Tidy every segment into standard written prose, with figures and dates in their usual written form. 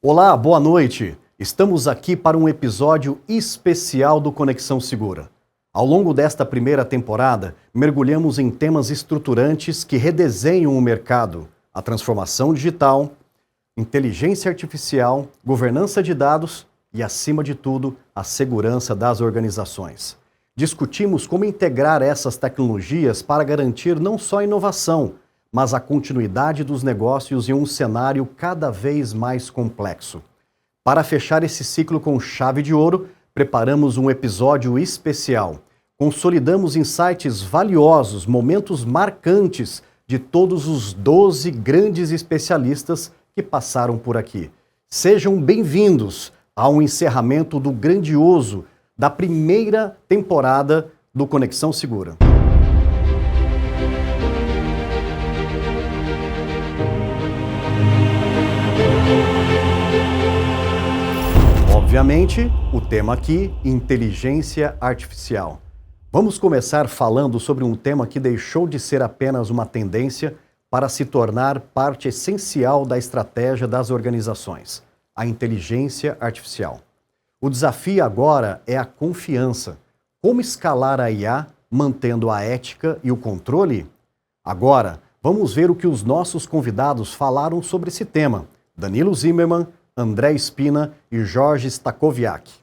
Olá, boa noite. Estamos aqui para um episódio especial do Conexão Segura. Ao longo desta primeira temporada, mergulhamos em temas estruturantes que redesenham o mercado, a transformação digital, inteligência artificial, governança de dados e, acima de tudo, a segurança das organizações. Discutimos como integrar essas tecnologias para garantir não só inovação, mas a continuidade dos negócios em um cenário cada vez mais complexo. Para fechar esse ciclo com chave de ouro, preparamos um episódio especial. Consolidamos insights valiosos, momentos marcantes de todos os 12 grandes especialistas que passaram por aqui. Sejam bem-vindos ao encerramento do grandioso da primeira temporada do Conexão Segura. Obviamente, o tema aqui, inteligência artificial. Vamos começar falando sobre um tema que deixou de ser apenas uma tendência para se tornar parte essencial da estratégia das organizações, a inteligência artificial. O desafio agora é a confiança. Como escalar a IA mantendo a ética e o controle? Agora, vamos ver o que os nossos convidados falaram sobre esse tema. Danilo Zimmermann, André Spina e Jorge Stachowiak. O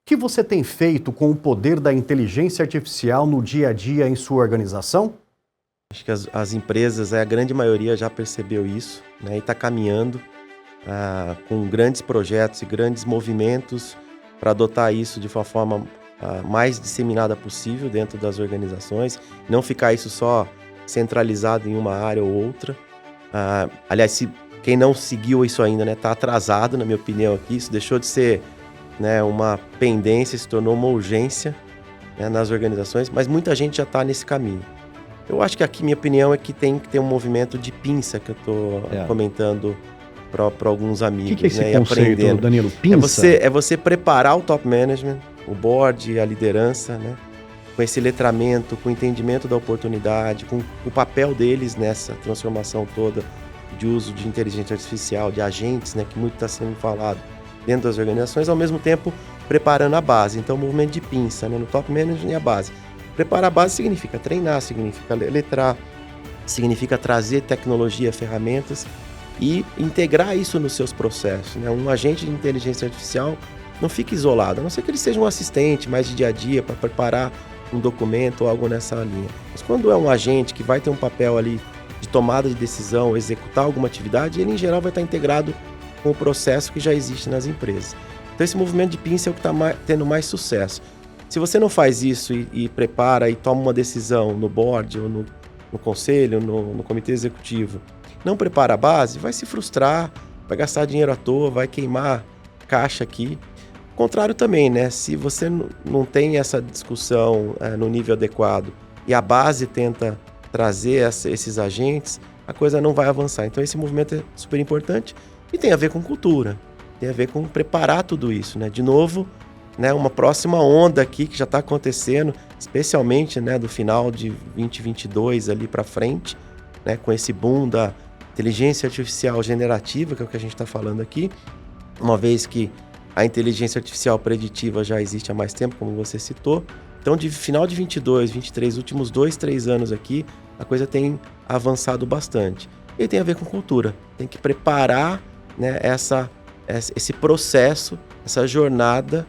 que você tem feito com o poder da inteligência artificial no dia a dia em sua organização? Acho que as empresas, a grande maioria já percebeu isso, né, e está caminhando com grandes projetos e grandes movimentos para adotar isso de uma forma mais disseminada possível dentro das organizações, não ficar isso só centralizado em uma área ou outra. Aliás, quem não seguiu isso ainda, né, está atrasado, na minha opinião, aqui. Isso deixou de ser, né, uma pendência, se tornou uma urgência, né, nas organizações, mas muita gente já está nesse caminho. Eu acho que aqui, minha opinião, é que tem que ter um movimento de pinça, que eu estou comentando para alguns amigos. O que é esse né, conceito, Danilo? Pinça? É você preparar o top management, o board, a liderança, né, com esse letramento, com o entendimento da oportunidade, com o papel deles nessa transformação toda de uso de inteligência artificial, de agentes, né, que muito está sendo falado dentro das organizações, ao mesmo tempo preparando a base. Então, o movimento de pinça, né, no top management e a base. Preparar a base significa treinar, significa letrar, significa trazer tecnologia, ferramentas e integrar isso nos seus processos. Né? Um agente de inteligência artificial não fica isolado, a não ser que ele seja um assistente mais de dia a dia para preparar um documento ou algo nessa linha. Mas quando é um agente que vai ter um papel ali de tomada de decisão, executar alguma atividade, ele em geral vai estar integrado com o processo que já existe nas empresas. Então esse movimento de pinça é o que está tendo mais sucesso. Se você não faz isso e prepara e toma uma decisão no board, ou no conselho, no comitê executivo, não prepara a base, vai se frustrar, vai gastar dinheiro à toa, vai queimar caixa aqui. O contrário também, né? Se você não tem essa discussão no nível adequado e a base tenta trazer esses agentes, a coisa não vai avançar. Então esse movimento é super importante e tem a ver com cultura, tem a ver com preparar tudo isso, né? De novo, né, uma próxima onda aqui que já está acontecendo, especialmente, né, do final de 2022 ali para frente, né, com esse boom da inteligência artificial generativa, que é o que a gente está falando aqui, uma vez que a inteligência artificial preditiva já existe há mais tempo, como você citou. Então, de final de 22, 23, últimos 2, 3 anos aqui, a coisa tem avançado bastante. E tem a ver com cultura. Tem que preparar, né, esse processo, essa jornada,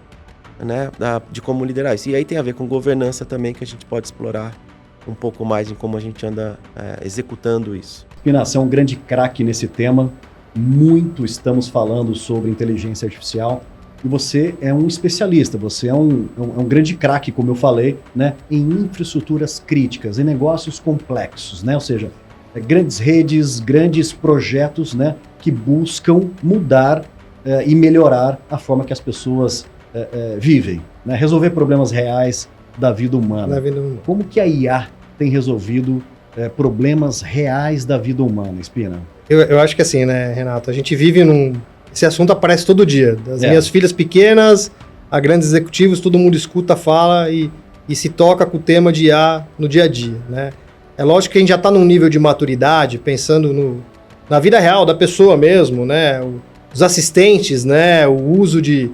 né, de como liderar isso. E aí tem a ver com governança também, que a gente pode explorar um pouco mais em como a gente anda executando isso. Spina, você é um grande craque nesse tema. Muito estamos falando sobre inteligência artificial. E você é um especialista, você é um grande craque, como eu falei, né, em infraestruturas críticas, em negócios complexos, né, ou seja, grandes redes, grandes projetos, né, que buscam mudar e melhorar a forma que as pessoas vivem, né, resolver problemas reais da vida humana. Como que a IA tem resolvido problemas reais da vida humana, Spina? Eu acho que assim, né, Renato, a gente vive esse assunto aparece todo dia. Das minhas filhas pequenas a grandes executivos, todo mundo escuta, fala e se toca com o tema de IA no dia a dia, né? É lógico que a gente já está num nível de maturidade, pensando na vida real da pessoa mesmo, né? os assistentes, né, o uso de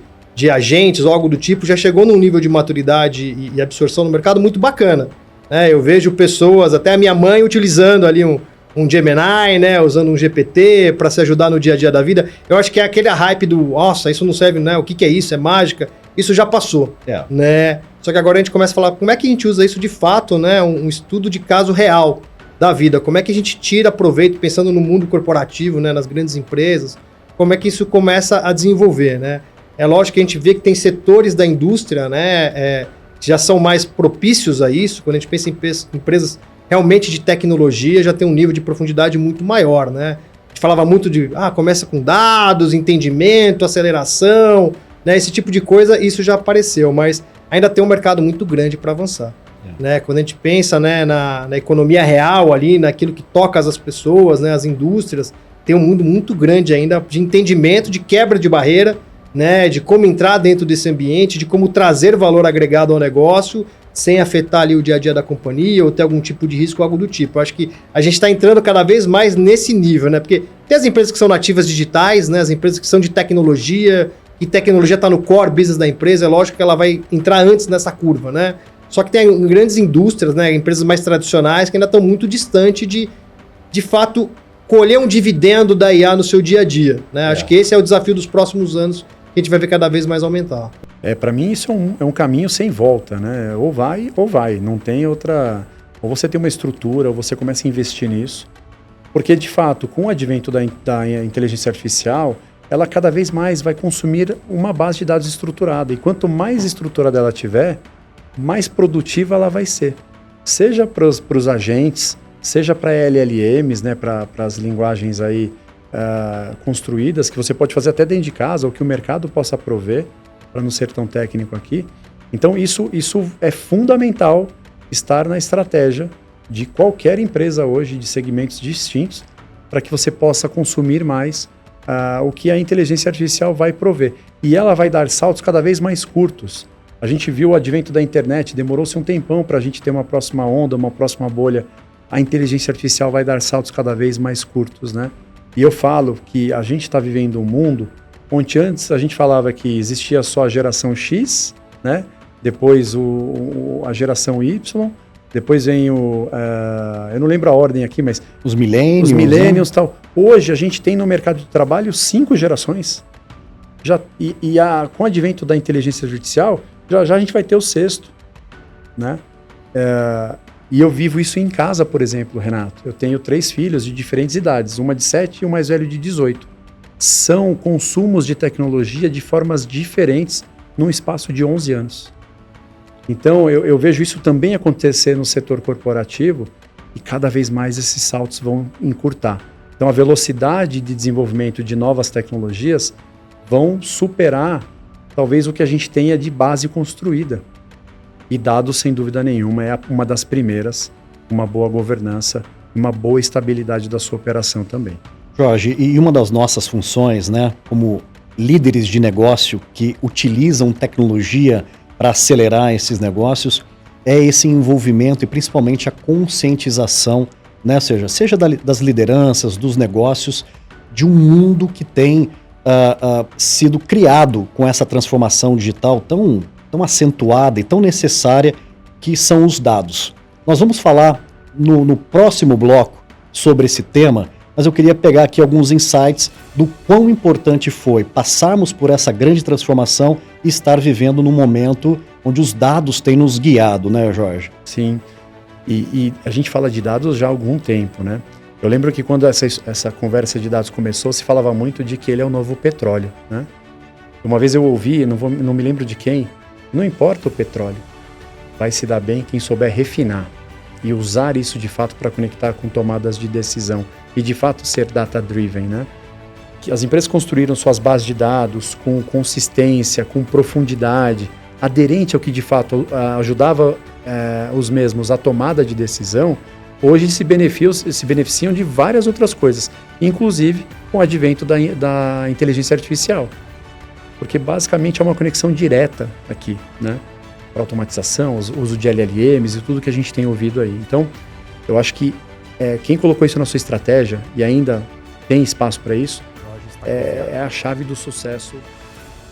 agentes ou algo do tipo, já chegou num nível de maturidade e absorção no mercado muito bacana. Né? Eu vejo pessoas, até a minha mãe, utilizando ali um Gemini, né, usando um GPT para se ajudar no dia a dia da vida. Eu acho que é aquele hype do, nossa, isso não serve, né? O que é isso? É mágica? Isso já passou, né? Só que agora a gente começa a falar, como é que a gente usa isso de fato, né? Um estudo de caso real da vida. Como é que a gente tira proveito, pensando no mundo corporativo, né, nas grandes empresas, como é que isso começa a desenvolver, né? É lógico que a gente vê que tem setores da indústria, né, que já são mais propícios a isso. Quando a gente pensa em empresas realmente de tecnologia, já tem um nível de profundidade muito maior, né? A gente falava muito de, começa com dados, entendimento, aceleração, né? Esse tipo de coisa, isso já apareceu, mas ainda tem um mercado muito grande para avançar. Né? Quando a gente pensa, né, na economia real ali, naquilo que toca as pessoas, né, as indústrias, tem um mundo muito grande ainda de entendimento, de quebra de barreira, né, de como entrar dentro desse ambiente, de como trazer valor agregado ao negócio, sem afetar ali o dia a dia da companhia ou ter algum tipo de risco ou algo do tipo. Eu acho que a gente está entrando cada vez mais nesse nível, né? Porque tem as empresas que são nativas digitais, né? As empresas que são de tecnologia, e tecnologia está no core business da empresa, é lógico que ela vai entrar antes nessa curva, né? Só que tem grandes indústrias, né? Empresas mais tradicionais que ainda estão muito distantes de fato, colher um dividendo da IA no seu dia a dia, né? Acho que esse é o desafio dos próximos anos, que a gente vai ver cada vez mais aumentar. Para mim isso é um caminho sem volta, né? Ou vai, não tem outra... Ou você tem uma estrutura, ou você começa a investir nisso. Porque, de fato, com o advento da inteligência artificial, ela cada vez mais vai consumir uma base de dados estruturada. E quanto mais estruturada ela tiver, mais produtiva ela vai ser. Seja para os agentes, seja para LLMs, né? Para as linguagens aí construídas, que você pode fazer até dentro de casa, ou que o mercado possa prover, para não ser tão técnico aqui. Então, isso é fundamental estar na estratégia de qualquer empresa hoje, de segmentos distintos, para que você possa consumir mais o que a inteligência artificial vai prover. E ela vai dar saltos cada vez mais curtos. A gente viu o advento da internet, demorou-se um tempão para a gente ter uma próxima onda, uma próxima bolha. A inteligência artificial vai dar saltos cada vez mais curtos, né? E eu falo que a gente está vivendo um mundo onde antes a gente falava que existia só a geração X, né? Depois a geração Y, depois vem eu não lembro a ordem aqui, mas... Os millennials. Os millennials e tal. Hoje a gente tem no mercado de trabalho 5 gerações. Com o advento da inteligência artificial, já a gente vai ter o 6º, né? E eu vivo isso em casa, por exemplo, Renato. Eu tenho 3 filhos de diferentes idades, uma de 7 e o mais velho de 18. São consumos de tecnologia de formas diferentes num espaço de 11 anos. Então, eu vejo isso também acontecer no setor corporativo e cada vez mais esses saltos vão encurtar. Então, a velocidade de desenvolvimento de novas tecnologias vão superar, talvez, o que a gente tenha de base construída. E dados, sem dúvida nenhuma, é uma das primeiras, uma boa governança, uma boa estabilidade da sua operação também. Jorge, e uma das nossas funções, né, como líderes de negócio que utilizam tecnologia para acelerar esses negócios, é esse envolvimento e principalmente a conscientização, né, ou seja das lideranças, dos negócios, de um mundo que tem sido criado com essa transformação digital tão acentuada e tão necessária, que são os dados. Nós vamos falar no próximo bloco sobre esse tema, mas eu queria pegar aqui alguns insights do quão importante foi passarmos por essa grande transformação e estar vivendo num momento onde os dados têm nos guiado, né, Jorge? Sim, e a gente fala de dados já há algum tempo, né? Eu lembro que quando essa conversa de dados começou, se falava muito de que ele é o novo petróleo, né? Uma vez eu ouvi, não me lembro de quem, não importa o petróleo, vai se dar bem quem souber refinar e usar isso de fato para conectar com tomadas de decisão e de fato ser data-driven, né? Que as empresas construíram suas bases de dados com consistência, com profundidade, aderente ao que de fato ajudava os mesmos à tomada de decisão. Hoje se beneficiam de várias outras coisas, inclusive com o advento da inteligência artificial. Porque basicamente é uma conexão direta aqui, né? Para automatização, uso de LLMs e tudo que a gente tem ouvido aí. Então, eu acho que quem colocou isso na sua estratégia e ainda tem espaço para isso, é a chave do sucesso.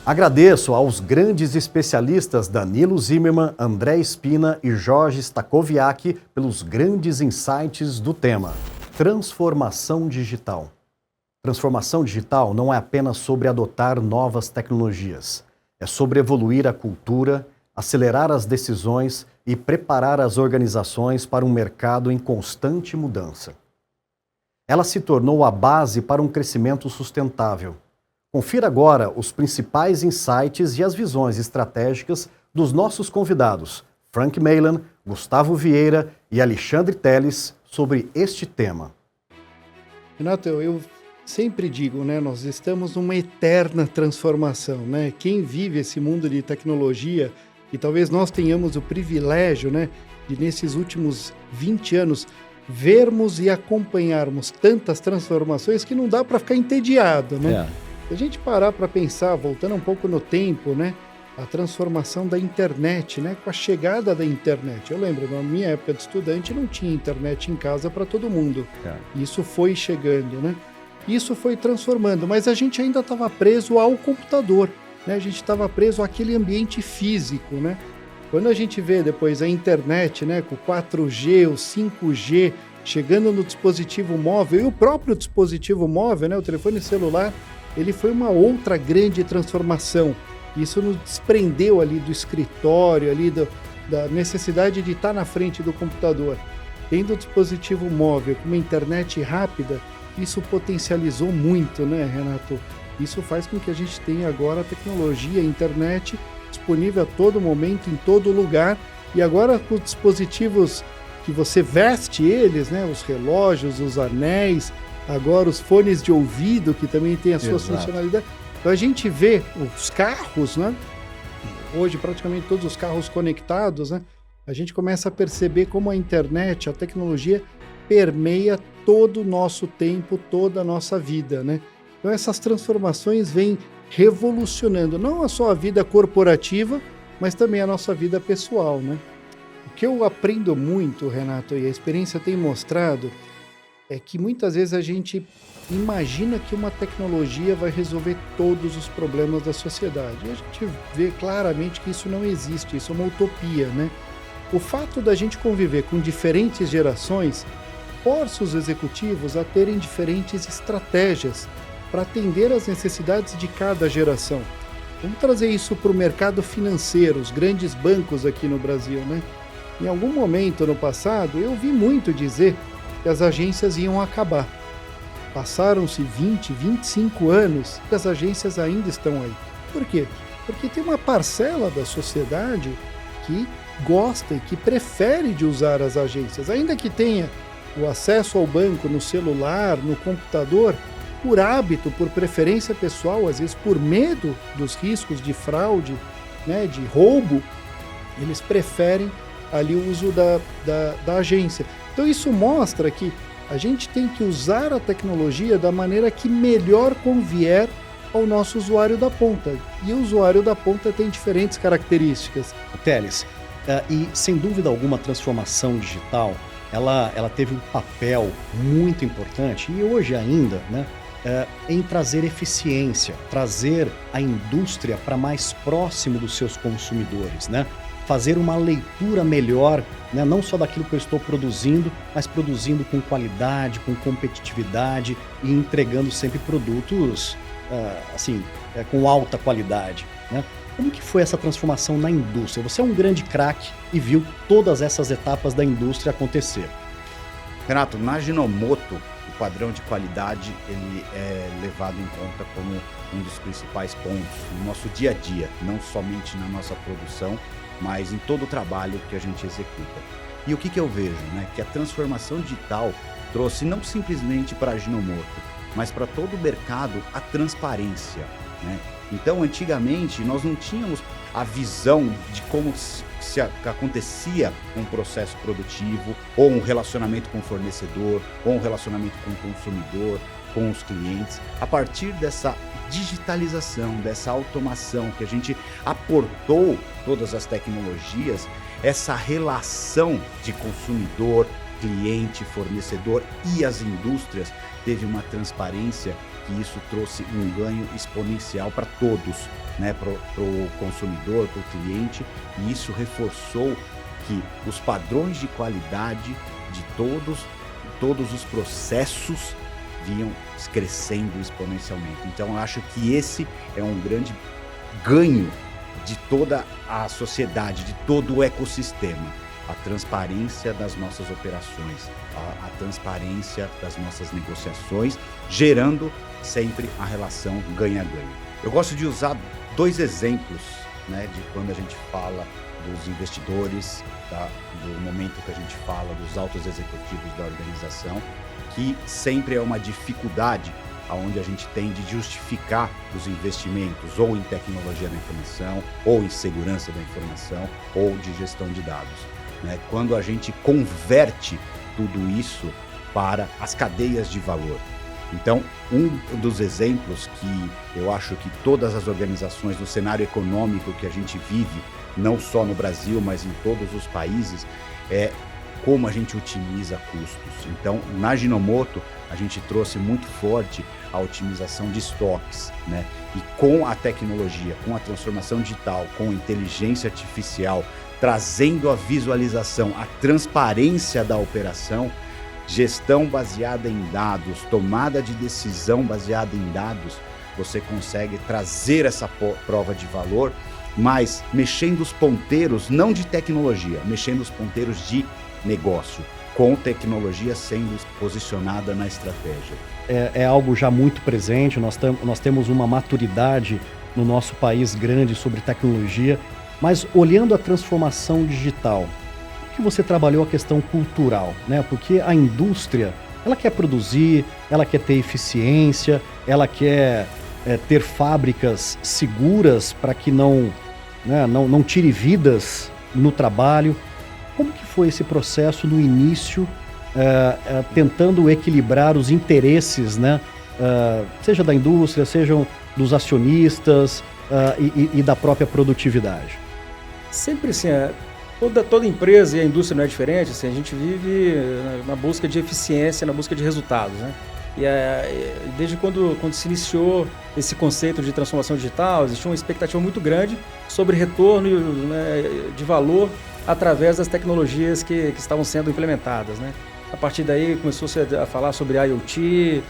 Agradeço aos grandes especialistas Danilo Zimmermann, André Spina e Jorge Stacoviak pelos grandes insights do tema. Transformação digital. Transformação digital não é apenas sobre adotar novas tecnologias. É sobre evoluir a cultura, acelerar as decisões e preparar as organizações para um mercado em constante mudança. Ela se tornou a base para um crescimento sustentável. Confira agora os principais insights e as visões estratégicas dos nossos convidados, Frank Meylan, Gustavo Vieira e Alexandre Teles, sobre este tema. Renato, eu sempre digo, né, nós estamos numa eterna transformação, né? Quem vive esse mundo de tecnologia, e talvez nós tenhamos o privilégio, né, de nesses últimos 20 anos vermos e acompanharmos tantas transformações que não dá para ficar entediado, né? Se a gente parar para pensar, voltando um pouco no tempo, né, a transformação da internet, né, com a chegada da internet. Eu lembro, na minha época de estudante, não tinha internet em casa para todo mundo. Isso foi chegando, né? Isso foi transformando, mas a gente ainda estava preso ao computador, né? A gente estava preso àquele ambiente físico, né? Quando a gente vê depois a internet, né, com o 4G, o 5G, chegando no dispositivo móvel, e o próprio dispositivo móvel, né, o telefone celular, ele foi uma outra grande transformação. Isso nos desprendeu ali do escritório, ali da necessidade de estar na frente do computador. Tendo o dispositivo móvel com uma internet rápida, isso potencializou muito, né, Renato? Isso faz com que a gente tenha agora a tecnologia, a internet disponível a todo momento, em todo lugar. E agora com os dispositivos que você veste eles, né, os relógios, os anéis, agora os fones de ouvido, que também tem as suas funcionalidades. Então a gente vê os carros, né? Hoje praticamente todos os carros conectados, né? A gente começa a perceber como a internet, a tecnologia permeia todo o nosso tempo, toda a nossa vida, né? Então essas transformações vêm revolucionando não só a vida corporativa, mas também a nossa vida pessoal, né? O que eu aprendo muito, Renato, e a experiência tem mostrado, é que muitas vezes a gente imagina que uma tecnologia vai resolver todos os problemas da sociedade. E a gente vê claramente que isso não existe, isso é uma utopia, né? O fato da gente conviver com diferentes gerações força os executivos a terem diferentes estratégias para atender às necessidades de cada geração. Vamos trazer isso para o mercado financeiro, os grandes bancos aqui no Brasil, né? Em algum momento no passado, eu ouvi muito dizer que as agências iam acabar. Passaram-se 20, 25 anos e as agências ainda estão aí. Por quê? Porque tem uma parcela da sociedade que gosta e que prefere de usar as agências, ainda que tenha o acesso ao banco no celular, no computador, por hábito, por preferência pessoal, às vezes por medo dos riscos de fraude, né, de roubo, eles preferem ali o uso da agência. Então isso mostra que a gente tem que usar a tecnologia da maneira que melhor convier ao nosso usuário da ponta. E o usuário da ponta tem diferentes características. Teles, e sem dúvida alguma a transformação digital, ela teve um papel muito importante, e hoje ainda, né, em trazer eficiência, trazer a indústria para mais próximo dos seus consumidores, né? Fazer uma leitura melhor, né, não só daquilo que eu estou produzindo, mas produzindo com qualidade, com competitividade e entregando sempre produtos com alta qualidade, né? Como que foi essa transformação na indústria? Você é um grande craque e viu todas essas etapas da indústria acontecer. Renato, na Ajinomoto, o padrão de qualidade ele é levado em conta como um dos principais pontos no nosso dia a dia, não somente na nossa produção, mas em todo o trabalho que a gente executa. E o que eu vejo, né? Que a transformação digital trouxe não simplesmente para a Ajinomoto, mas para todo o mercado a transparência, né? Então, antigamente, nós não tínhamos a visão de como se acontecia um processo produtivo, ou um relacionamento com o fornecedor, ou um relacionamento com o consumidor, com os clientes. A partir dessa digitalização, dessa automação que a gente aportou todas as tecnologias, essa relação de consumidor, cliente, fornecedor e as indústrias teve uma transparência que isso trouxe um ganho exponencial para todos, né? Para o consumidor, para o cliente, e isso reforçou que os padrões de qualidade de todos os processos vinham crescendo exponencialmente. Então eu acho que esse é um grande ganho de toda a sociedade, de todo o ecossistema. A transparência das nossas operações, a transparência das nossas negociações, gerando sempre a relação ganha-ganha. Eu gosto de usar 2 exemplos, né, de quando a gente fala dos investidores, do momento que a gente fala dos altos executivos da organização, que sempre é uma dificuldade onde a gente tem de justificar os investimentos ou em tecnologia da informação, ou em segurança da informação, ou de gestão de dados, né? Quando a gente converte tudo isso para as cadeias de valor. Então, um dos exemplos que eu acho que todas as organizações no cenário econômico que a gente vive, não só no Brasil, mas em todos os países, é como a gente otimiza custos. Então, na Ginomoto, a gente trouxe muito forte a otimização de estoques, né? E com a tecnologia, com a transformação digital, com a inteligência artificial, trazendo a visualização, a transparência da operação, gestão baseada em dados, tomada de decisão baseada em dados, você consegue trazer essa prova de valor, mas mexendo os ponteiros, não de tecnologia, mexendo os ponteiros de negócio, com tecnologia sendo posicionada na estratégia. É algo já muito presente, nós temos uma maturidade no nosso país grande sobre tecnologia, mas olhando a transformação digital, que você trabalhou a questão cultural, né? Porque a indústria, ela quer produzir, ela quer ter eficiência, ela quer ter fábricas seguras para que não tire vidas no trabalho. Como que foi esse processo no início, tentando equilibrar os interesses, né? Seja da indústria, sejam dos acionistas e da própria produtividade? Sempre assim, toda empresa e a indústria não é diferente, assim, a gente vive na busca de eficiência, na busca de resultados, né? E desde quando se iniciou esse conceito de transformação digital, existia uma expectativa muito grande sobre retorno, né, de valor através das tecnologias que estavam sendo implementadas, né? A partir daí começou-se a falar sobre IoT,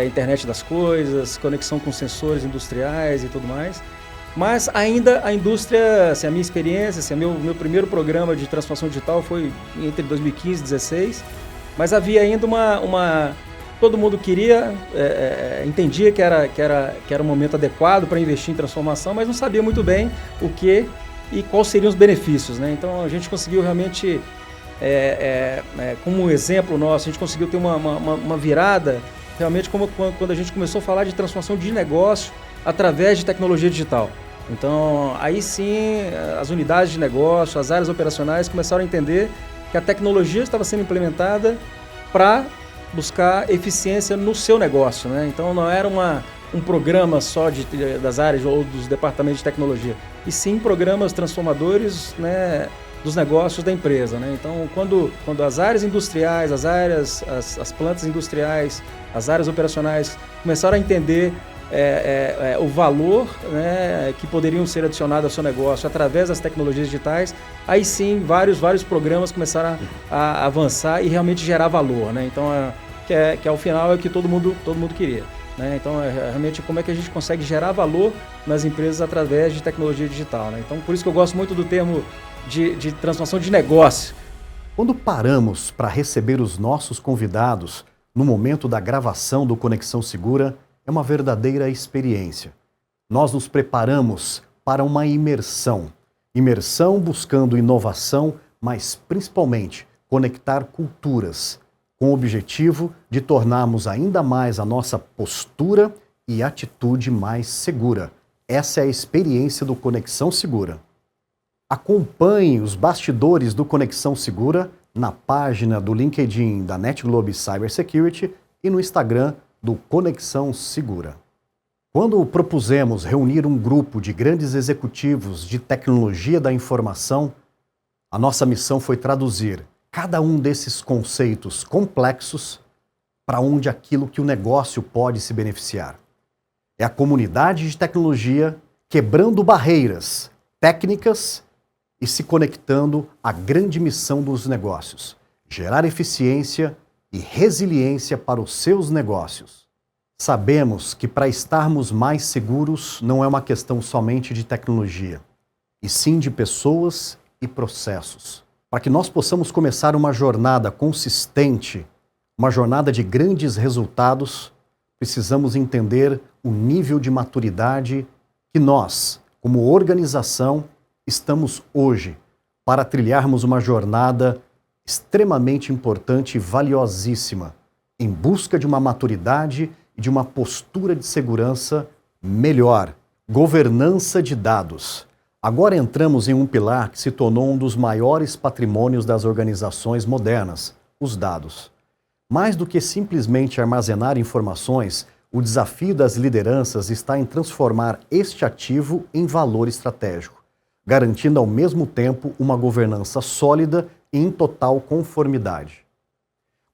internet das coisas, conexão com sensores industriais e tudo mais. Mas ainda a indústria, assim, a minha experiência, assim, meu primeiro programa de transformação digital foi entre 2015 e 2016, mas havia ainda todo mundo entendia que era um momento adequado para investir em transformação, mas não sabia muito bem o que e quais seriam os benefícios, né? Então a gente conseguiu realmente, como um exemplo nosso, a gente conseguiu ter uma virada realmente quando a gente começou a falar de transformação de negócio através de tecnologia digital. Então, aí sim, as unidades de negócio, as áreas operacionais começaram a entender que a tecnologia estava sendo implementada para buscar eficiência no seu negócio, né? Então, não era um programa só das áreas ou dos departamentos de tecnologia, e sim programas transformadores, né, dos negócios da empresa, né? Então, quando as áreas industriais, as plantas industriais, as áreas operacionais começaram a entender o valor, né, que poderiam ser adicionados ao seu negócio através das tecnologias digitais, aí sim vários programas começaram a avançar e realmente gerar valor, né? Então, que ao final é o que todo mundo queria, né? Então, realmente como é que a gente consegue gerar valor nas empresas através de tecnologia digital, né? Então, por isso que eu gosto muito do termo de transformação de negócio. Quando paramos para receber os nossos convidados no momento da gravação do Conexão Segura, é uma verdadeira experiência. Nós nos preparamos para uma imersão. Imersão buscando inovação, mas principalmente conectar culturas, com o objetivo de tornarmos ainda mais a nossa postura e atitude mais segura. Essa é a experiência do Conexão Segura. Acompanhe os bastidores do Conexão Segura na página do LinkedIn da NetGlobe Cybersecurity e no Instagram do Conexão Segura. Quando propusemos reunir um grupo de grandes executivos de tecnologia da informação, a nossa missão foi traduzir cada um desses conceitos complexos para onde aquilo que o negócio pode se beneficiar. É a comunidade de tecnologia quebrando barreiras técnicas e se conectando à grande missão dos negócios: gerar eficiência e resiliência para os seus negócios. Sabemos que para estarmos mais seguros não é uma questão somente de tecnologia, e sim de pessoas e processos. Para que nós possamos começar uma jornada consistente, uma jornada de grandes resultados, precisamos entender o nível de maturidade que nós, como organização, estamos hoje para trilharmos uma jornada extremamente importante e valiosíssima em busca de uma maturidade e de uma postura de segurança melhor, governança de dados. Agora entramos em um pilar que se tornou um dos maiores patrimônios das organizações modernas, os dados. Mais do que simplesmente armazenar informações, o desafio das lideranças está em transformar este ativo em valor estratégico, garantindo ao mesmo tempo uma governança sólida e em total conformidade.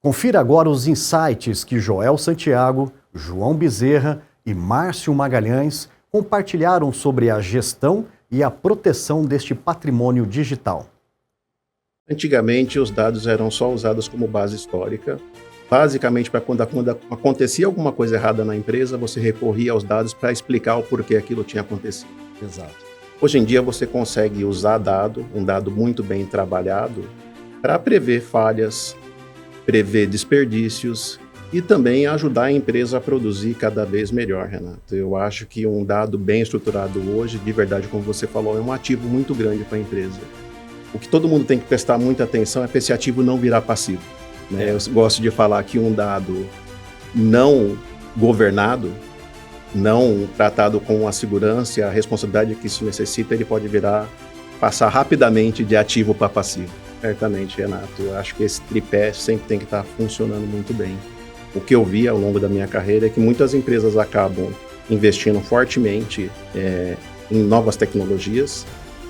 Confira agora os insights que Joel Santiago, João Bezerra e Márcio Magalhães compartilharam sobre a gestão e a proteção deste patrimônio digital. Antigamente, os dados eram só usados como base histórica. Basicamente, para quando acontecia alguma coisa errada na empresa, você recorria aos dados para explicar o porquê aquilo tinha acontecido. Exato. Hoje em dia, você consegue usar um dado muito bem trabalhado, para prever falhas, prever desperdícios e também ajudar a empresa a produzir cada vez melhor, Renato. Eu acho que um dado bem estruturado hoje, de verdade, como você falou, é um ativo muito grande para a empresa. O que todo mundo tem que prestar muita atenção é para esse ativo não virar passivo, né? Eu gosto de falar que um dado não governado, não tratado com a segurança e a responsabilidade que isso necessita, ele pode passar rapidamente de ativo para passivo. Certamente, Renato. Eu acho que esse tripé sempre tem que estar funcionando muito bem. O que eu vi ao longo da minha carreira é que muitas empresas acabam investindo fortemente em novas tecnologias,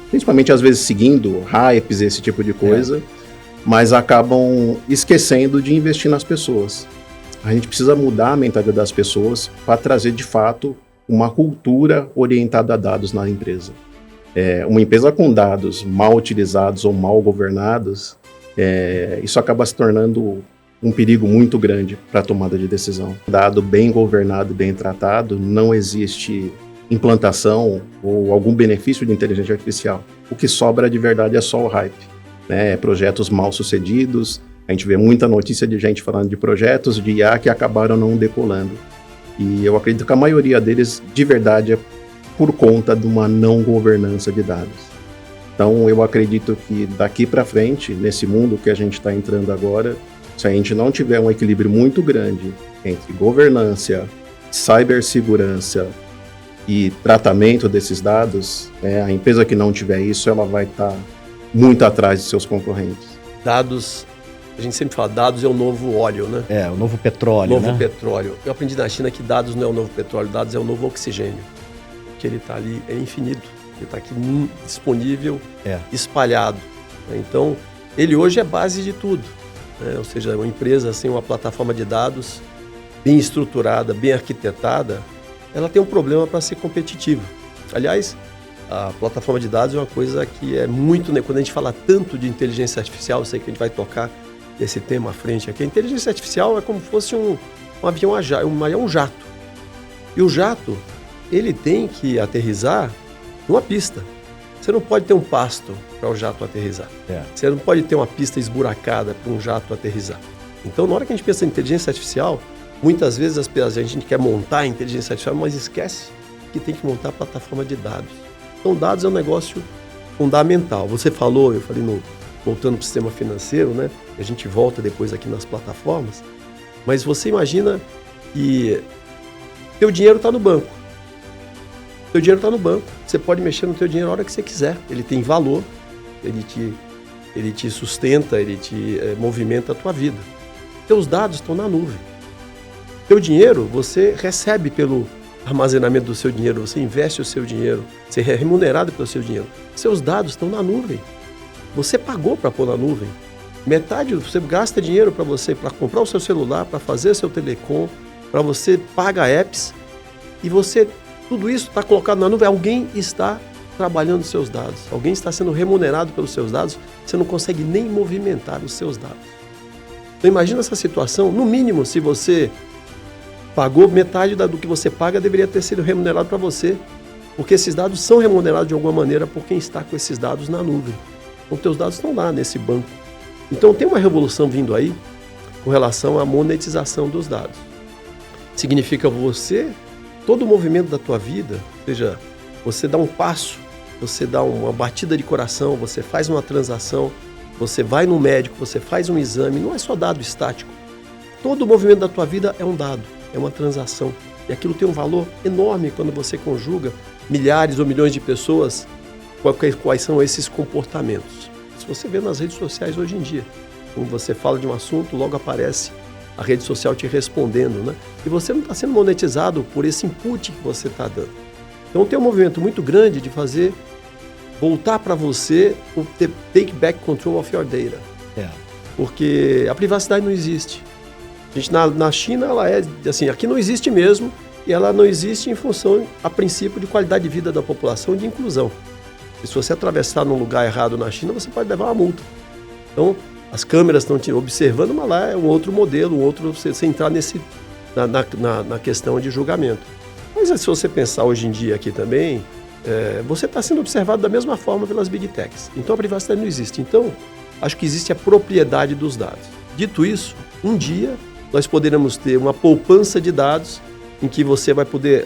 principalmente às vezes seguindo hypes, esse tipo de coisa, mas acabam esquecendo de investir nas pessoas. A gente precisa mudar a mentalidade das pessoas para trazer, de fato, uma cultura orientada a dados na empresa. Uma empresa com dados mal utilizados ou mal governados, isso acaba se tornando um perigo muito grande para a tomada de decisão. Dado bem governado, bem tratado, não existe implantação ou algum benefício de inteligência artificial. O que sobra de verdade é só o hype, né? Projetos mal sucedidos. A gente vê muita notícia de gente falando de projetos de IA que acabaram não decolando. E eu acredito que a maioria deles, de verdade, é por conta de uma não governança de dados. Então, eu acredito que daqui para frente, nesse mundo que a gente está entrando agora, se a gente não tiver um equilíbrio muito grande entre governança, cibersegurança e tratamento desses dados, a empresa que não tiver isso, ela vai estar muito atrás de seus concorrentes. Dados, a gente sempre fala, dados é o novo óleo, né? O novo petróleo, Novo petróleo. Eu aprendi na China que dados não é o novo petróleo, dados é o novo oxigênio. Que ele está ali, é infinito. Ele está aqui disponível, espalhado. Então, ele hoje é base de tudo. Ou seja, uma empresa sem uma plataforma de dados bem estruturada, bem arquitetada, ela tem um problema para ser competitiva. Aliás, a plataforma de dados é uma coisa que é muito... Quando a gente fala tanto de inteligência artificial, eu sei que a gente vai tocar esse tema à frente aqui. A inteligência artificial é como se fosse um avião, um jato. E o jato, ele tem que aterrissar numa pista. Você não pode ter um pasto para o jato aterrissar. Você não pode ter uma pista esburacada para um jato aterrissar. Então, na hora que a gente pensa em inteligência artificial, muitas vezes a gente quer montar a inteligência artificial, mas esquece que tem que montar a plataforma de dados. Então, dados é um negócio fundamental. Você falou, eu falei voltando para o sistema financeiro, né? A gente volta depois aqui nas plataformas. Mas você imagina que teu dinheiro está no banco. Teu dinheiro está no banco, você pode mexer no teu dinheiro a hora que você quiser. Ele tem valor, ele te sustenta, ele te movimenta a tua vida. Teus dados estão na nuvem. Teu dinheiro, você recebe pelo armazenamento do seu dinheiro, você investe o seu dinheiro, você é remunerado pelo seu dinheiro. Seus dados estão na nuvem. Você pagou para pôr na nuvem. Metade você gasta dinheiro para comprar o seu celular, para fazer seu telecom, para você paga apps e tudo isso está colocado na nuvem. Alguém está trabalhando os seus dados, alguém está sendo remunerado pelos seus dados, você não consegue nem movimentar os seus dados. Então imagina essa situação, no mínimo, se você pagou metade do que você paga, deveria ter sido remunerado para você, porque esses dados são remunerados de alguma maneira por quem está com esses dados na nuvem. Então teus dados estão lá nesse banco. Então tem uma revolução vindo aí com relação à monetização dos dados. Significa todo o movimento da tua vida, ou seja, você dá um passo, você dá uma batida de coração, você faz uma transação, você vai no médico, você faz um exame, não é só dado estático. Todo o movimento da tua vida é um dado, é uma transação. E aquilo tem um valor enorme quando você conjuga milhares ou milhões de pessoas, quais são esses comportamentos. Se você vê nas redes sociais hoje em dia, quando você fala de um assunto, logo aparece a rede social te respondendo, né? E você não está sendo monetizado por esse input que você está dando. Então tem um movimento muito grande de voltar para você o take back control of your data. Porque a privacidade não existe. A gente, na China, ela é assim, aqui não existe mesmo, e ela não existe em função, a princípio, de qualidade de vida da população e de inclusão. E se você atravessar num lugar errado na China, você pode levar uma multa. Então, as câmeras estão te observando, mas lá é um outro modelo, você entrar na questão de julgamento. Mas se você pensar hoje em dia aqui também, você está sendo observado da mesma forma pelas Big Techs. Então a privacidade não existe. Então, acho que existe a propriedade dos dados. Dito isso, um dia nós poderemos ter uma poupança de dados em que você vai poder,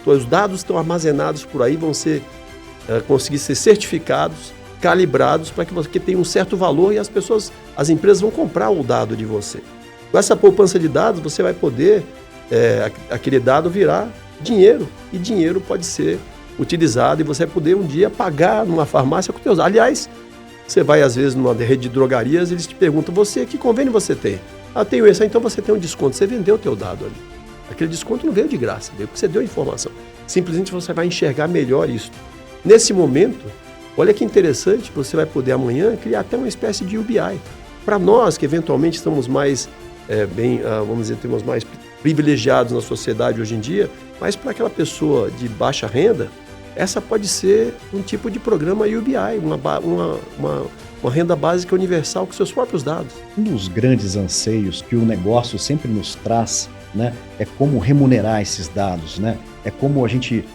os dados estão armazenados por aí, vão conseguir ser certificados, calibrados para que você tenha um certo valor e as empresas vão comprar o dado de você. Com essa poupança de dados, você vai poder aquele dado virar dinheiro, e dinheiro pode ser utilizado e você vai poder um dia pagar numa farmácia com teus dados. Aliás, você vai às vezes numa rede de drogarias, eles te perguntam, que convênio você tem? Tenho esse, então você tem um desconto, você vendeu o teu dado ali. Aquele desconto não veio de graça, veio porque você deu a informação. Simplesmente você vai enxergar melhor isso. Nesse momento, olha que interessante, você vai poder amanhã criar até uma espécie de UBI. Para nós que eventualmente estamos mais, vamos dizer, temos mais privilegiados na sociedade hoje em dia, mas para aquela pessoa de baixa renda, essa pode ser um tipo de programa UBI, uma renda básica universal com seus próprios dados. Um dos grandes anseios que o negócio sempre nos traz, né, é como remunerar esses dados, né? É como a gente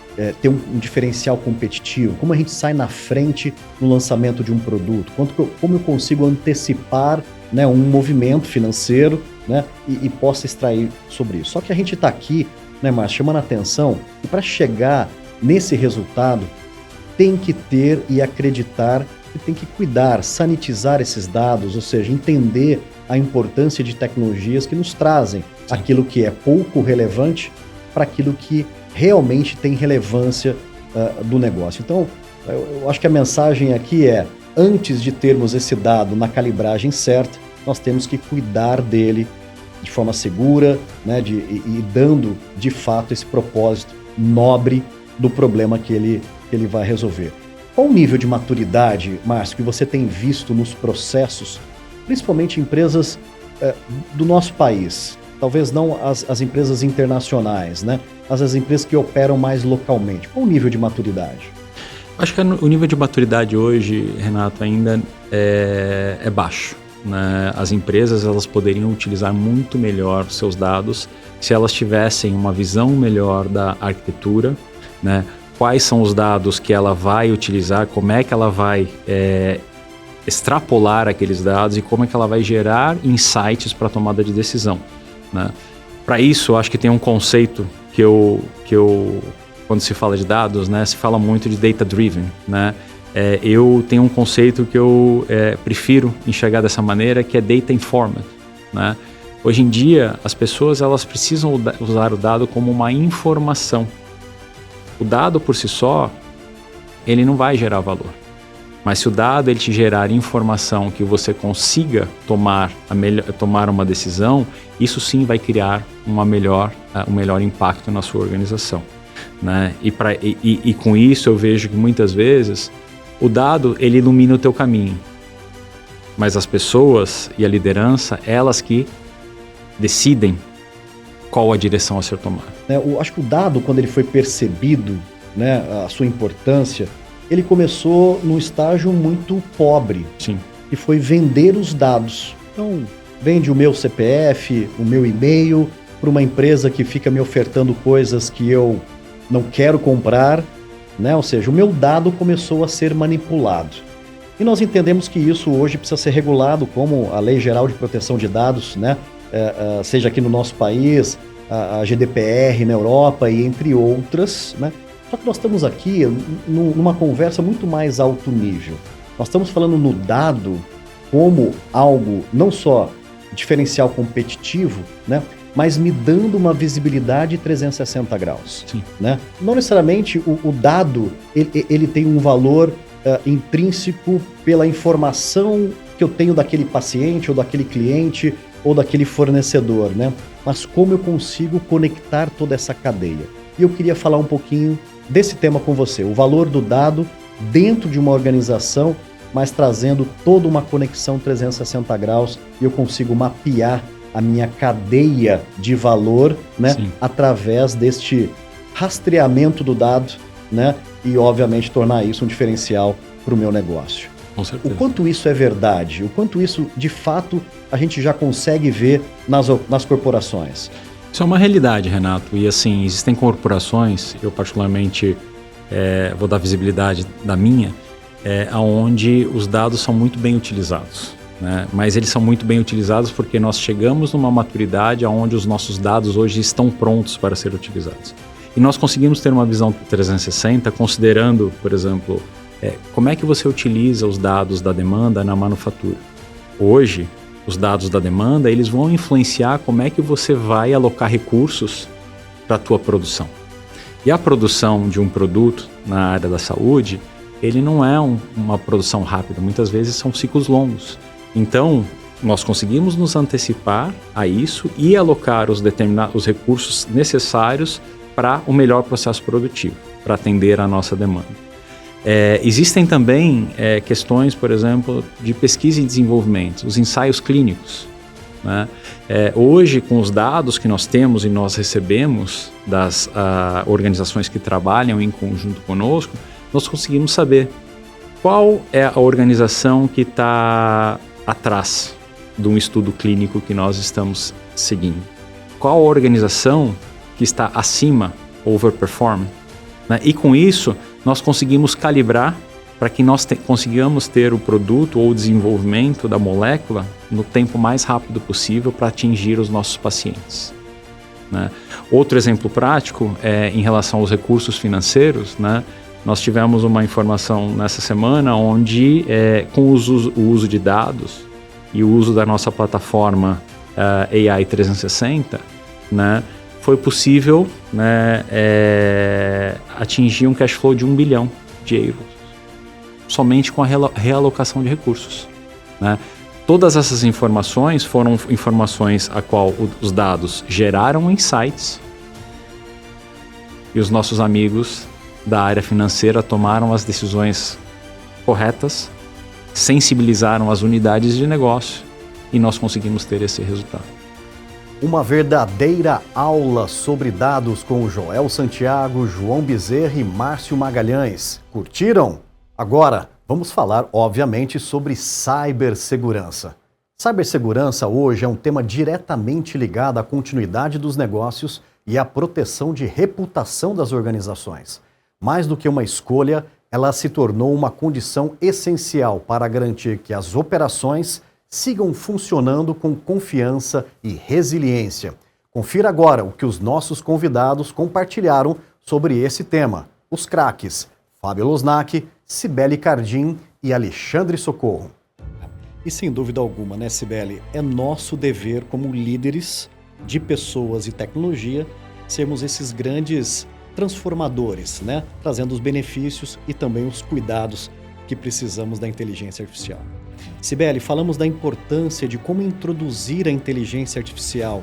ter um diferencial competitivo, como a gente sai na frente no lançamento de um produto, como eu consigo antecipar, né, um movimento financeiro, né, e possa extrair sobre isso. Só que a gente está aqui, né, Márcio, chamando a atenção, e para chegar nesse resultado, tem que ter e acreditar que tem que cuidar, sanitizar esses dados, ou seja, entender a importância de tecnologias que nos trazem aquilo que é pouco relevante para aquilo que realmente tem relevância do negócio. Então, eu acho que a mensagem aqui é, antes de termos esse dado na calibragem certa, nós temos que cuidar dele de forma segura, né, e dando, de fato, esse propósito nobre do problema que ele vai resolver. Qual o nível de maturidade, Márcio, que você tem visto nos processos, principalmente empresas do nosso país? Talvez não as empresas internacionais, né? Mas as empresas que operam mais localmente. Qual o nível de maturidade? Acho que o nível de maturidade hoje, Renato, ainda é baixo, né? As empresas elas poderiam utilizar muito melhor os seus dados se elas tivessem uma visão melhor da arquitetura, né? Quais são os dados que ela vai utilizar, como é que ela vai extrapolar aqueles dados e como é que ela vai gerar insights para a tomada de decisão, né? Para isso, eu acho que tem um conceito que eu quando se fala de dados, né, se fala muito de data-driven, né? Eu tenho um conceito que eu prefiro enxergar dessa maneira, que é data-informed, né? Hoje em dia, as pessoas elas precisam usar o dado como uma informação. O dado por si só, ele não vai gerar valor. Mas se o dado ele te gerar informação que você consiga tomar uma decisão, isso sim vai criar um melhor impacto na sua organização, né? E com isso eu vejo que muitas vezes o dado ele ilumina o teu caminho, mas as pessoas e a liderança, elas que decidem qual a direção a ser tomada. Eu acho que o dado, quando ele foi percebido, né, a sua importância, ele começou num estágio muito pobre. Sim. Que foi vender os dados. Então, vende o meu CPF, o meu e-mail, para uma empresa que fica me ofertando coisas que eu não quero comprar, né? Ou seja, o meu dado começou a ser manipulado. E nós entendemos que isso hoje precisa ser regulado, como a Lei Geral de Proteção de Dados, né? Seja aqui no nosso país, a GDPR na Europa e entre outras, né? Só que nós estamos aqui numa conversa muito mais alto nível. Nós estamos falando no dado como algo não só diferencial competitivo, né? Mas me dando uma visibilidade 360 graus. Sim. Né? Não necessariamente o dado ele tem um valor intrínseco pela informação que eu tenho daquele paciente, ou daquele cliente, ou daquele fornecedor, né? Mas como eu consigo conectar toda essa cadeia. E eu queria falar um pouquinho desse tema com você, o valor do dado dentro de uma organização, mas trazendo toda uma conexão 360 graus e eu consigo mapear a minha cadeia de valor, né, através deste rastreamento do dado, né, e obviamente tornar isso um diferencial para o meu negócio. Com certeza. O quanto isso é verdade, o quanto isso de fato a gente já consegue ver nas corporações. Isso é uma realidade, Renato, e assim, existem corporações, eu particularmente vou dar visibilidade da minha, onde os dados são muito bem utilizados. Né? Mas eles são muito bem utilizados porque nós chegamos numa maturidade onde os nossos dados hoje estão prontos para ser utilizados. E nós conseguimos ter uma visão 360 considerando, por exemplo, como é que você utiliza os dados da demanda na manufatura. Hoje, os dados da demanda, eles vão influenciar como é que você vai alocar recursos para a tua produção. E a produção de um produto na área da saúde, ele não é uma produção rápida, muitas vezes são ciclos longos. Então, nós conseguimos nos antecipar a isso e alocar os recursos necessários para o melhor processo produtivo, para atender a nossa demanda. Existem também questões, por exemplo, de pesquisa e desenvolvimento, os ensaios clínicos. Né? Hoje, com os dados que nós temos e nós recebemos das organizações que trabalham em conjunto conosco, nós conseguimos saber qual é a organização que está atrás de um estudo clínico que nós estamos seguindo. Qual a organização que está acima, overperform, né? E com isso, nós conseguimos calibrar para que nós consigamos ter o produto ou o desenvolvimento da molécula no tempo mais rápido possível para atingir os nossos pacientes. Né? Outro exemplo prático é em relação aos recursos financeiros, né? Nós tivemos uma informação nessa semana onde, com o uso de dados e o uso da nossa plataforma AI 360, né, foi possível, né, atingir um cash flow de 1 bilhão de euros, somente com a realocação de recursos. Né? Todas essas informações foram informações a qual os dados geraram insights e os nossos amigos da área financeira tomaram as decisões corretas, sensibilizaram as unidades de negócio e nós conseguimos ter esse resultado. Uma verdadeira aula sobre dados com o Joel Santiago, João Bezerra e Márcio Magalhães. Curtiram? Agora, vamos falar, obviamente, sobre cibersegurança. Cibersegurança hoje é um tema diretamente ligado à continuidade dos negócios e à proteção de reputação das organizações. Mais do que uma escolha, ela se tornou uma condição essencial para garantir que as operações sigam funcionando com confiança e resiliência. Confira agora o que os nossos convidados compartilharam sobre esse tema. Os craques Fábio Losnak, Cibele Cardim e Alexandre Socorro. E sem dúvida alguma, né, Cibele, é nosso dever como líderes de pessoas e tecnologia sermos esses grandes transformadores, né? Trazendo os benefícios e também os cuidados que precisamos da inteligência artificial. Cibele, falamos da importância de como introduzir a inteligência artificial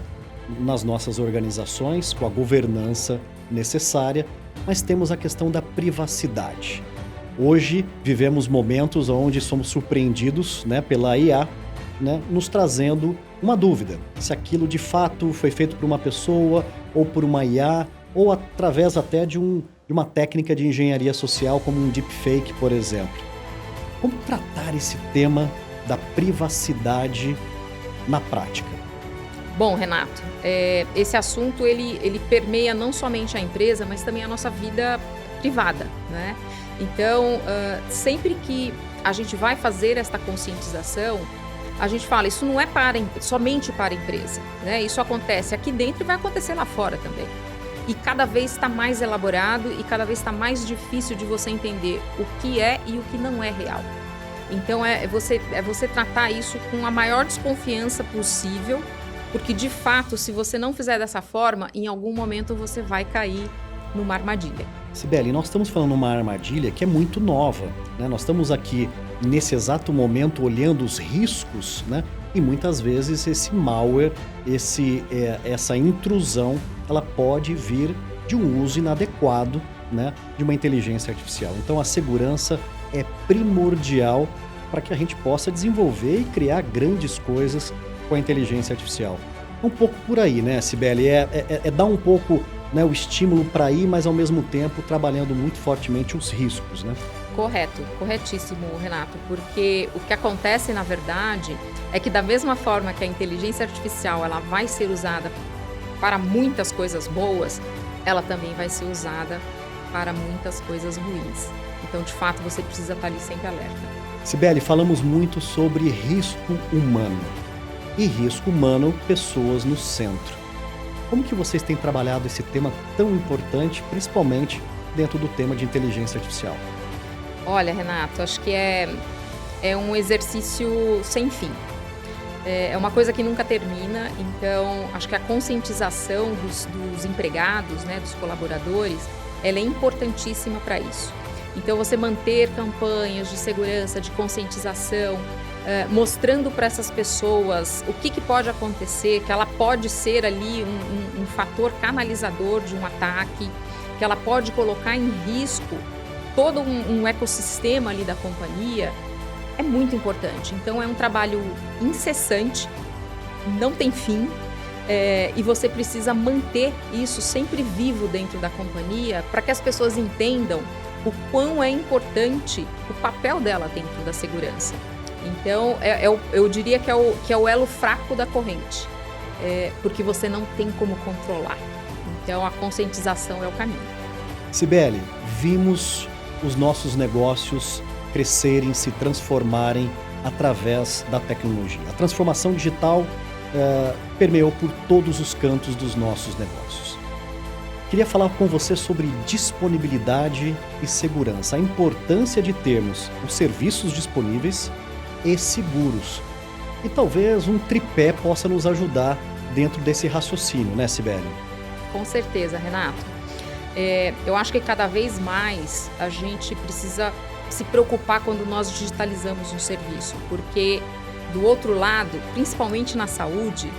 nas nossas organizações, com a governança necessária, mas temos a questão da privacidade. Hoje vivemos momentos onde somos surpreendidos, né, pela IA, né, nos trazendo uma dúvida. Se aquilo de fato foi feito por uma pessoa ou por uma IA ou através até de uma técnica de engenharia social como um deepfake, por exemplo. Como tratar esse tema da privacidade na prática? Bom, Renato, esse assunto ele permeia não somente a empresa, mas também a nossa vida privada, né? Então, sempre que a gente vai fazer esta conscientização, a gente fala, isso não é somente para a empresa, né? Isso acontece aqui dentro e vai acontecer lá fora também. E cada vez está mais elaborado e cada vez está mais difícil de você entender o que é e o que não é real. Então, é você tratar isso com a maior desconfiança possível, porque, de fato, se você não fizer dessa forma, em algum momento você vai cair numa armadilha. Sibeli, nós estamos falando de uma armadilha que é muito nova, né? Nós estamos aqui, nesse exato momento, olhando os riscos, né? E muitas vezes esse malware, essa intrusão, ela pode vir de um uso inadequado, né, de uma inteligência artificial. Então, a segurança é primordial para que a gente possa desenvolver e criar grandes coisas com a inteligência artificial. Um pouco por aí, né, Sibeli? É dar um pouco, né, o estímulo para ir, mas ao mesmo tempo trabalhando muito fortemente os riscos, né? Correto, corretíssimo, Renato, porque o que acontece, na verdade, é que da mesma forma que a inteligência artificial ela vai ser usada para muitas coisas boas, ela também vai ser usada para muitas coisas ruins. Então, de fato, você precisa estar ali sempre alerta. Sibeli, falamos muito sobre risco humano. E risco humano, pessoas no centro. Como que vocês têm trabalhado esse tema tão importante, principalmente dentro do tema de inteligência artificial? Olha, Renato, acho que é um exercício sem fim. É uma coisa que nunca termina, então acho que a conscientização dos empregados, né, dos colaboradores, ela é importantíssima para isso. Então você manter campanhas de segurança, de conscientização, mostrando para essas pessoas o que pode acontecer, que ela pode ser ali um fator canalizador de um ataque, que ela pode colocar em risco todo um ecossistema ali da companhia, é muito importante. Então é um trabalho incessante, não tem fim, e você precisa manter isso sempre vivo dentro da companhia para que as pessoas entendam o quão é importante o papel dela dentro da segurança. Então eu diria que é o elo fraco da corrente, porque você não tem como controlar. Então a conscientização é o caminho. Sibeli, vimos os nossos negócios crescerem, se transformarem através da tecnologia. A transformação digital permeou por todos os cantos dos nossos negócios. Queria falar com você sobre disponibilidade e segurança, a importância de termos os serviços disponíveis e seguros. E talvez um tripé possa nos ajudar dentro desse raciocínio, né, Sibeli? Com certeza, Renato. Eu acho que cada vez mais a gente precisa se preocupar quando nós digitalizamos um serviço, porque do outro lado, principalmente na saúde,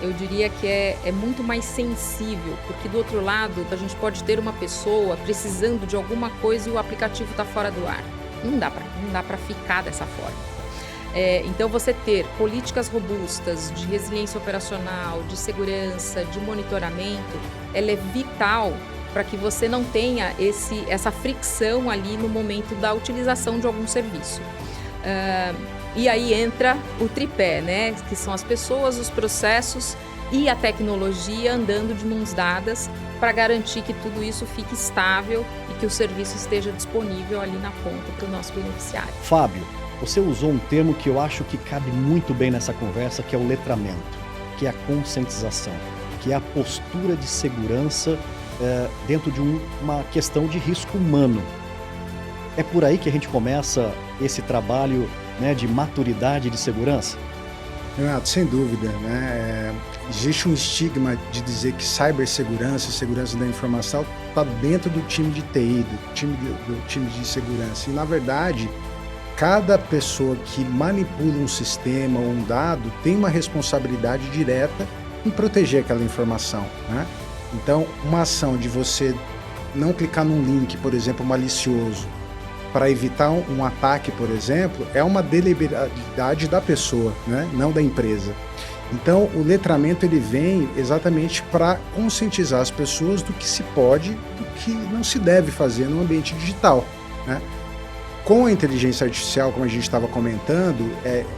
eu diria que é muito mais sensível, porque do outro lado a gente pode ter uma pessoa precisando de alguma coisa e o aplicativo está fora do ar. Não dá para ficar dessa forma. Então você ter políticas robustas de resiliência operacional, de segurança, de monitoramento, ela é vital para que você não tenha essa fricção ali no momento da utilização de algum serviço. E aí entra o tripé, né? Que são as pessoas, os processos e a tecnologia andando de mãos dadas para garantir que tudo isso fique estável e que o serviço esteja disponível ali na ponta para o nosso beneficiário. Fábio, você usou um termo que eu acho que cabe muito bem nessa conversa, que é o letramento, que é a conscientização, que é a postura de segurança dentro de uma questão de risco humano. É por aí que a gente começa esse trabalho, né, de maturidade de segurança? Renato, sem dúvida, né? Existe um estigma de dizer que cibersegurança, segurança da informação está dentro do time de TI, do time de segurança. E, na verdade, cada pessoa que manipula um sistema ou um dado tem uma responsabilidade direta em proteger aquela informação, né? Então, uma ação de você não clicar num link, por exemplo, malicioso, para evitar um ataque, por exemplo, é uma deliberalidade da pessoa, né? Não da empresa. Então, o letramento ele vem exatamente para conscientizar as pessoas do que se pode, do que não se deve fazer no ambiente digital, né? Com a inteligência artificial, como a gente estava comentando,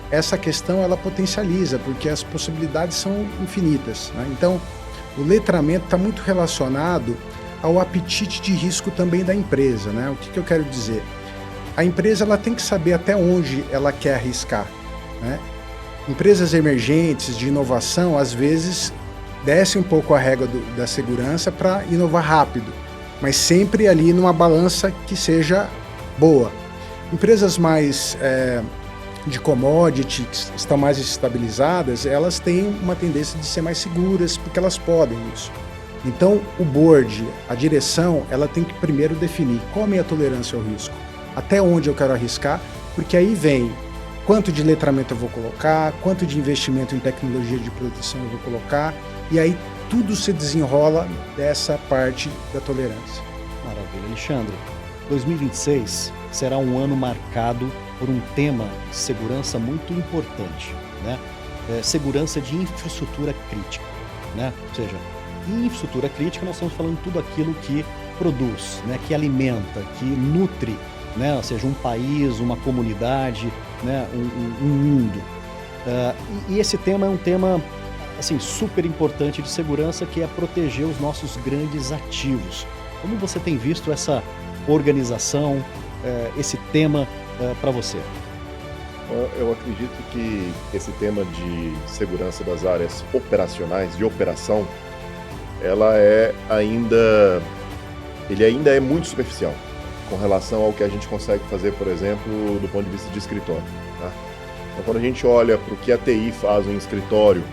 essa questão ela potencializa, porque as possibilidades são infinitas, né? Então, o letramento está muito relacionado ao apetite de risco também da empresa, né? O que eu quero dizer? A empresa ela tem que saber até onde ela quer arriscar, né? Empresas emergentes de inovação, às vezes, descem um pouco a régua da segurança para inovar rápido, mas sempre ali numa balança que seja boa. Empresas mais de commodity, que estão mais estabilizadas, elas têm uma tendência de ser mais seguras, porque elas podem isso. Então, o board, a direção, ela tem que primeiro definir qual a minha tolerância ao risco, até onde eu quero arriscar, porque aí vem quanto de letramento eu vou colocar, quanto de investimento em tecnologia de proteção eu vou colocar, e aí tudo se desenrola dessa parte da tolerância. Maravilha. Alexandre, 2026 será um ano marcado por um tema de segurança muito importante, né? Segurança de infraestrutura crítica, né? Ou seja, em infraestrutura crítica nós estamos falando tudo aquilo que produz, né? Que alimenta, que nutre, né? Ou seja, um país, uma comunidade, né? um mundo. E esse tema é um tema assim, super importante de segurança, que é proteger os nossos grandes ativos. Como você tem visto essa organização, esse tema para você? Eu acredito que esse tema de segurança das áreas operacionais, de operação, ele ainda é muito superficial com relação ao que a gente consegue fazer, por exemplo, do ponto de vista de escritório, tá? Então, quando a gente olha para o que a TI faz em escritório,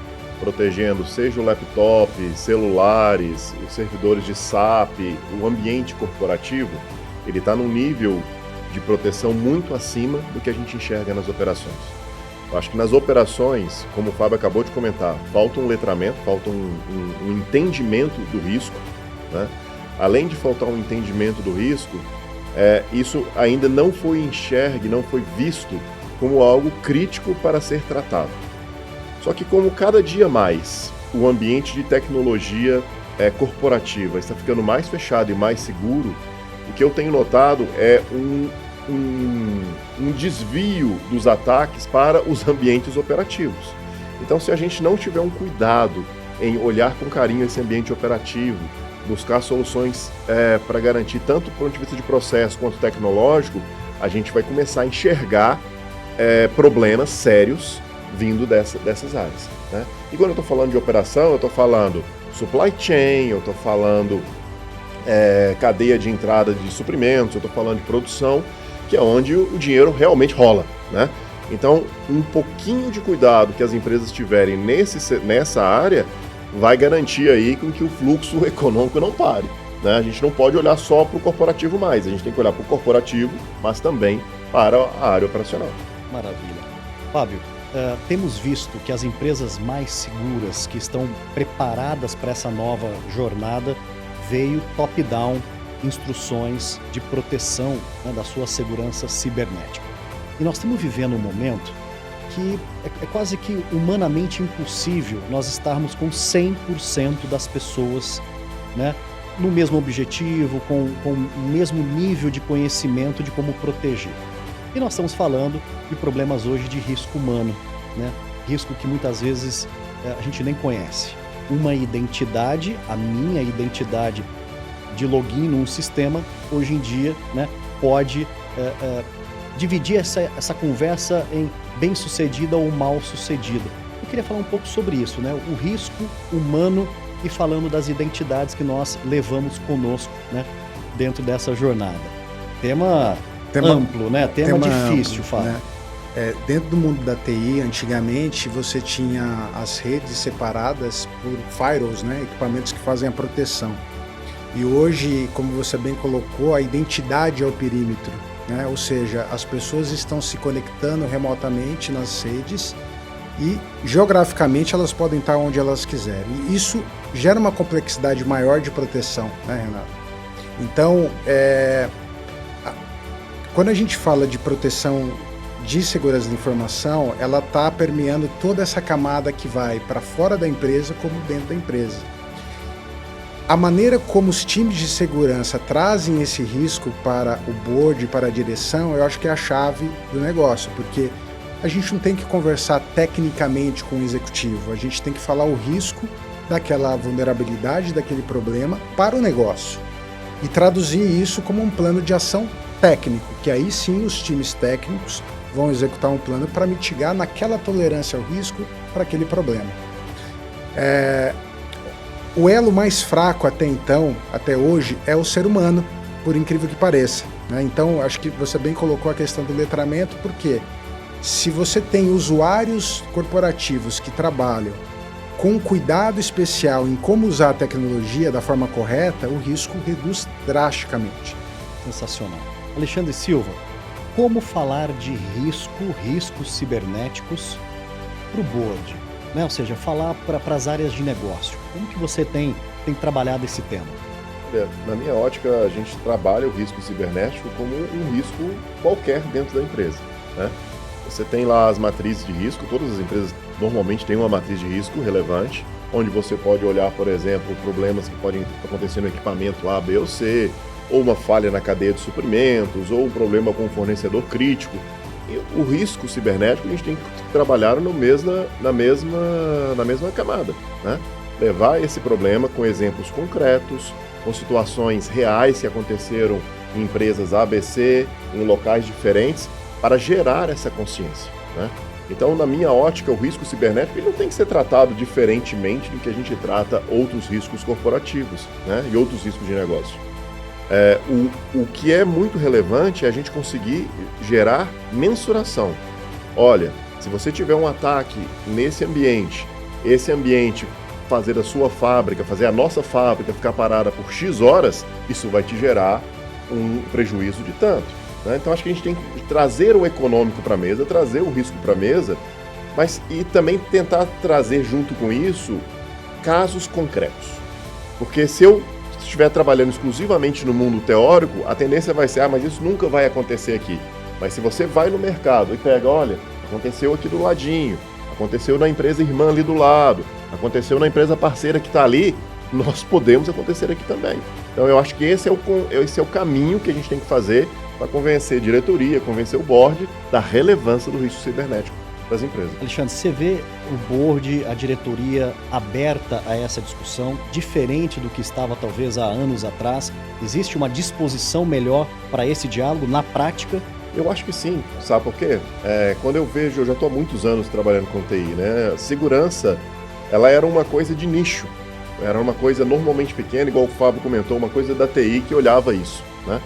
protegendo seja o laptop, celulares, os servidores de SAP, o ambiente corporativo, ele está num nível de proteção muito acima do que a gente enxerga nas operações. Eu acho que nas operações, como o Fábio acabou de comentar, falta um letramento, falta um entendimento do risco, né? Além de faltar um entendimento do risco, isso ainda não foi enxergue, não foi visto como algo crítico para ser tratado. Só que como cada dia mais o ambiente de tecnologia corporativa está ficando mais fechado e mais seguro, o que eu tenho notado é um desvio dos ataques para os ambientes operativos. Então, se a gente não tiver um cuidado em olhar com carinho esse ambiente operativo, buscar soluções para garantir tanto do ponto de vista de processo quanto tecnológico, a gente vai começar a enxergar problemas sérios vindo dessas áreas, né? E quando eu estou falando de operação, eu estou falando supply chain, eu estou falando cadeia de entrada de suprimentos, eu estou falando de produção, que é onde o dinheiro realmente rola, né? Então, um pouquinho de cuidado que as empresas tiverem nessa área vai garantir aí com que o fluxo econômico não pare, né? A gente não pode olhar só para o corporativo mais, a gente tem que olhar para o corporativo, mas também para a área operacional. Maravilha. Fábio, temos visto que as empresas mais seguras, que estão preparadas para essa nova jornada, veio top-down instruções de proteção, né, da sua segurança cibernética. E nós estamos vivendo um momento que é quase que humanamente impossível nós estarmos com 100% das pessoas, né, no mesmo objetivo, com o mesmo nível de conhecimento de como proteger. E nós estamos falando de problemas hoje de risco humano, né? Risco que muitas vezes a gente nem conhece. Uma identidade, a minha identidade de login num sistema, hoje em dia, né, pode dividir essa conversa em bem-sucedida ou mal-sucedida. Eu queria falar um pouco sobre isso, né? O risco humano e falando das identidades que nós levamos conosco, né, dentro dessa jornada. Tema amplo, né? Tema difícil, Fábio. Né? Dentro do mundo da TI, antigamente, você tinha as redes separadas por firewalls, né? Equipamentos que fazem a proteção. E hoje, como você bem colocou, a identidade é o perímetro, né? Ou seja, as pessoas estão se conectando remotamente nas redes e geograficamente elas podem estar onde elas quiserem. E isso gera uma complexidade maior de proteção, né, Renato? Então, quando a gente fala de proteção de segurança da informação, ela está permeando toda essa camada que vai para fora da empresa como dentro da empresa. A maneira como os times de segurança trazem esse risco para o board, para a direção, eu acho que é a chave do negócio, porque a gente não tem que conversar tecnicamente com o executivo, a gente tem que falar o risco daquela vulnerabilidade, daquele problema para o negócio e traduzir isso como um plano de ação técnico, que aí sim os times técnicos vão executar um plano para mitigar naquela tolerância ao risco para aquele problema. O elo mais fraco até então, até hoje, é o ser humano, por incrível que pareça, né? Então, acho que você bem colocou a questão do letramento, porque se você tem usuários corporativos que trabalham com cuidado especial em como usar a tecnologia da forma correta, o risco reduz drasticamente. Sensacional. Alexandre Silva, como falar de riscos cibernéticos para o board? Né? Ou seja, falar para as áreas de negócio. Como que você tem trabalhado esse tema? Na minha ótica, a gente trabalha o risco cibernético como um risco qualquer dentro da empresa, né? Você tem lá as matrizes de risco, todas as empresas normalmente têm uma matriz de risco relevante, onde você pode olhar, por exemplo, problemas que podem acontecer no equipamento A, B ou C, ou uma falha na cadeia de suprimentos, ou um problema com um fornecedor crítico. E o risco cibernético a gente tem que trabalhar na mesma camada, né? Levar esse problema com exemplos concretos, com situações reais que aconteceram em empresas ABC, em locais diferentes, para gerar essa consciência, né? Então, na minha ótica, o risco cibernético ele não tem que ser tratado diferentemente do que a gente trata outros riscos corporativos, né? E outros riscos de negócio. O que é muito relevante é a gente conseguir gerar mensuração. Olha, se você tiver um ataque nesse ambiente, esse ambiente fazer a sua fábrica, fazer a nossa fábrica ficar parada por X horas, isso vai te gerar um prejuízo de tanto, né? Então acho que a gente tem que trazer o econômico para a mesa, trazer o risco para a mesa, mas e também tentar trazer junto com isso casos concretos. Porque se eu estiver trabalhando exclusivamente no mundo teórico, a tendência vai ser, mas isso nunca vai acontecer aqui. Mas se você vai no mercado e pega, olha, aconteceu aqui do ladinho, aconteceu na empresa irmã ali do lado, aconteceu na empresa parceira que está ali, nós podemos acontecer aqui também. Então eu acho que esse é o caminho que a gente tem que fazer para convencer a diretoria, convencer o board da relevância do risco cibernético das empresas. Alexandre, você vê o board, a diretoria aberta a essa discussão, diferente do que estava talvez há anos atrás? Existe uma disposição melhor para esse diálogo na prática? Eu acho que sim, sabe por quê? Quando eu vejo, eu já estou há muitos anos trabalhando com TI, né? Segurança, ela era uma coisa de nicho, era uma coisa normalmente pequena, igual o Fábio comentou, uma coisa da TI que olhava isso, né?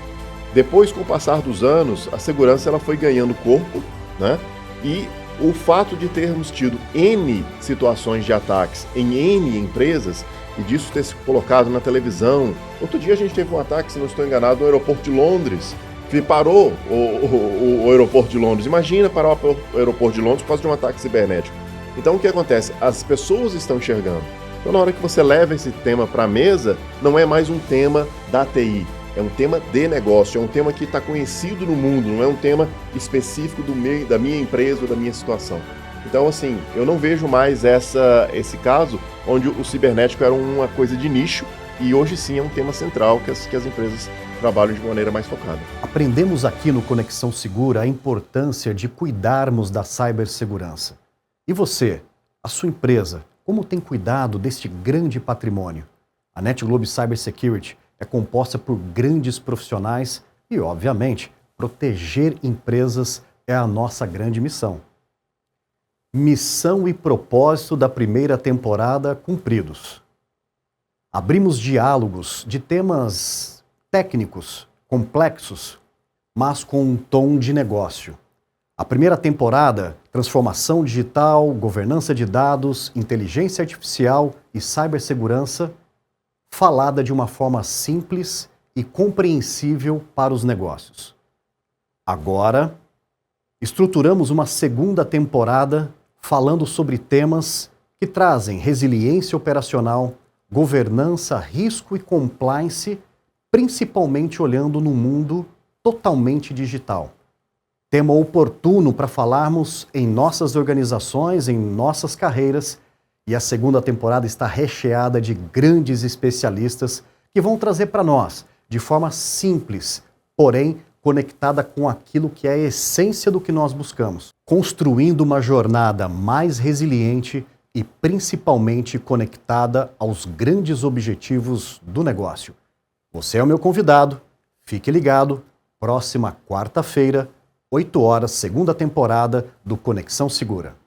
Depois, com o passar dos anos, a segurança ela foi ganhando corpo, né? E o fato de termos tido N situações de ataques em N empresas e disso ter se colocado na televisão. Outro dia a gente teve um ataque, se não estou enganado, no aeroporto de Londres, que parou o aeroporto de Londres. Imagina parar o aeroporto de Londres por causa de um ataque cibernético. Então o que acontece? As pessoas estão enxergando. Então na hora que você leva esse tema para a mesa, não é mais um tema da TI. É um tema de negócio, é um tema que está conhecido no mundo, não é um tema específico da minha empresa ou da minha situação. Então, assim, eu não vejo mais esse caso onde o cibernético era uma coisa de nicho e hoje sim é um tema central que as empresas trabalham de maneira mais focada. Aprendemos aqui no Conexão Segura a importância de cuidarmos da cibersegurança. E você, a sua empresa, como tem cuidado deste grande patrimônio? A NetGlobe Cybersecurity é composta por grandes profissionais e, obviamente, proteger empresas é a nossa grande missão. Missão e propósito da primeira temporada cumpridos. Abrimos diálogos de temas técnicos, complexos, mas com um tom de negócio. A primeira temporada, transformação digital, governança de dados, inteligência artificial e cibersegurança, falada de uma forma simples e compreensível para os negócios. Agora, estruturamos uma segunda temporada falando sobre temas que trazem resiliência operacional, governança, risco e compliance, principalmente olhando no mundo totalmente digital. Tema oportuno para falarmos em nossas organizações, em nossas carreiras, e a segunda temporada está recheada de grandes especialistas que vão trazer para nós, de forma simples, porém conectada com aquilo que é a essência do que nós buscamos, construindo uma jornada mais resiliente e principalmente conectada aos grandes objetivos do negócio. Você é o meu convidado, fique ligado, próxima quarta-feira, 8 horas, segunda temporada do Conexão Segura.